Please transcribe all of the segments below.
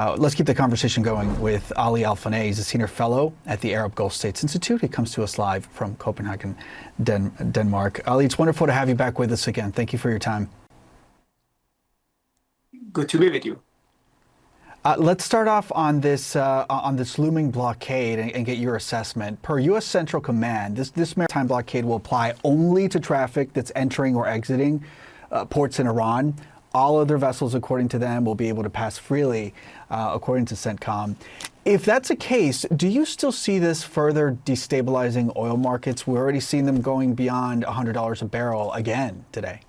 Let's keep the conversation going with Ali Al-Faneh. He's a senior fellow at the Arab Gulf States Institute. He comes to us live from Copenhagen, Denmark. Ali, it's wonderful to have you back with us again. Thank you for your time. Good to be with you. Let's start off on this looming blockade and get your assessment. Per U.S. Central Command, this maritime blockade will apply only to traffic that's entering or exiting ports in Iran. All other vessels, according to them, will be able to pass freely, according to CENTCOM. If that's the case, do you still see this further destabilizing oil markets? We're already seeing them going beyond $100 a barrel again today.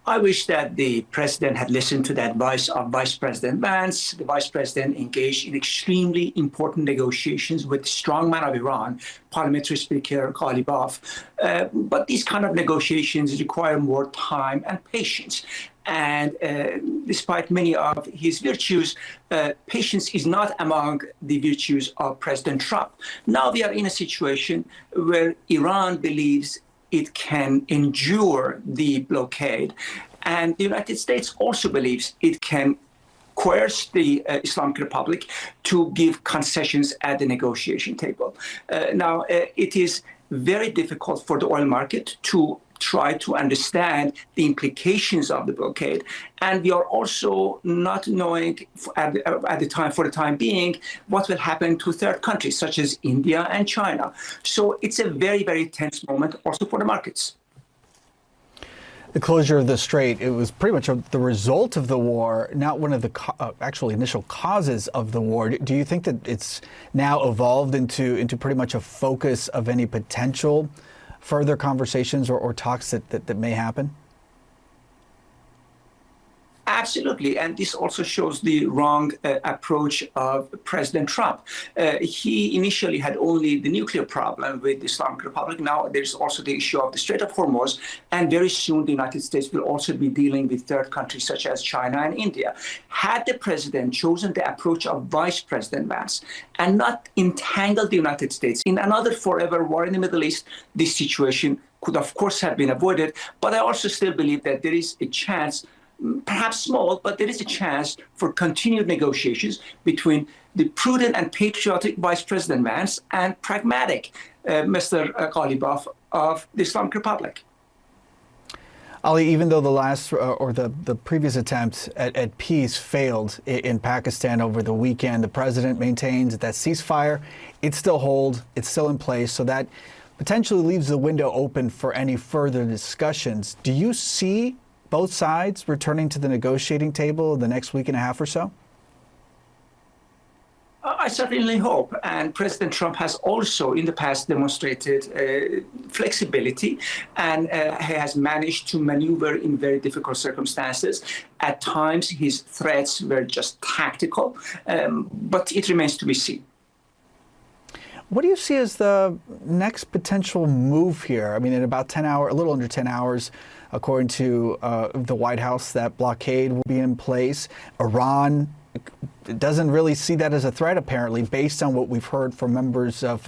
I wish that the president had listened to the advice of Vice President Vance. The vice president engaged in extremely important negotiations with the strongman of Iran, Parliamentary Speaker Qalibaf. But these kind of negotiations require more time and patience. And despite many of his virtues, patience is not among the virtues of President Trump. Now we are in a situation where Iran believes it can endure the blockade. And the United States also believes it can coerce the Islamic Republic to give concessions at the negotiation table. Now, it is very difficult for the oil market to try to understand the implications of the blockade. And we are also not knowing for the time being, what will happen to third countries such as India and China. So it's a very, very tense moment also for the markets. The closure of the strait, it was pretty much the result of the war, not one of the actual initial causes of the war. Do you think that it's now evolved into pretty much a focus of any potential further conversations or talks that may happen? Absolutely, and this also shows the wrong approach of President Trump. He initially had only the nuclear problem with the Islamic Republic. Now there's also the issue of the Strait of Hormuz, and very soon the United States will also be dealing with third countries such as China and India. Had the president chosen the approach of Vice President Vance and not entangled the United States in another forever war in the Middle East, this situation could of course have been avoided. But I also still believe that there is a chance, perhaps small, but there is a chance for continued negotiations between the prudent and patriotic Vice President Vance and pragmatic Mr. Qalibaf of the Islamic Republic. Ali, even though the last or the previous attempt at peace failed in Pakistan over the weekend, the president maintains that ceasefire, it's still holds, it's still in place, so that potentially leaves the window open for any further discussions. Do you see both sides returning to the negotiating table in the next week and a half or so? I certainly hope. And President Trump has also in the past demonstrated flexibility, and he has managed to maneuver in very difficult circumstances. At times, his threats were just tactical, but it remains to be seen. What do you see as the next potential move here? I mean, in about 10 hours, a little under 10 hours, according to the White House, that blockade will be in place. Iran doesn't really see that as a threat, apparently, based on what we've heard from members of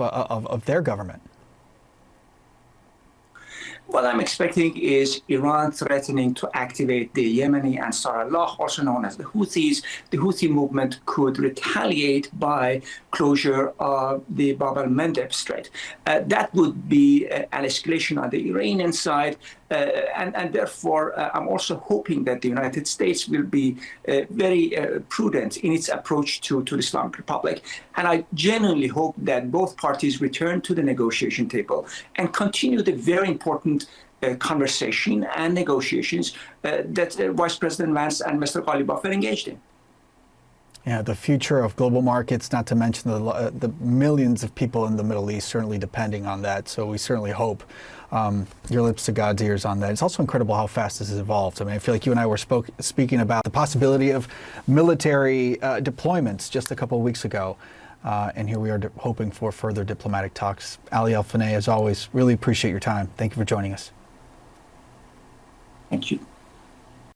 their government. What I'm expecting is Iran threatening to activate the Yemeni Ansar Allah, also known as the Houthis. The Houthi movement could retaliate by closure of the Bab el-Mandeb Strait. That would be an escalation on the Iranian side. And therefore, I'm also hoping that the United States will be very prudent in its approach to the Islamic Republic. And I genuinely hope that both parties return to the negotiation table and continue the very important conversation and negotiations that Vice President Vance and Mr. Qalibaf were engaged in. Yeah, the future of global markets, not to mention the millions of people in the Middle East certainly depending on that. So we certainly hope your lips to God's ears on that. It's also incredible how fast this has evolved. I mean, I feel like you and I were speaking about the possibility of military deployments just a couple of weeks ago. And here we are hoping for further diplomatic talks. Ali Al-Faneh, as always, really appreciate your time. Thank you for joining us. Thank you.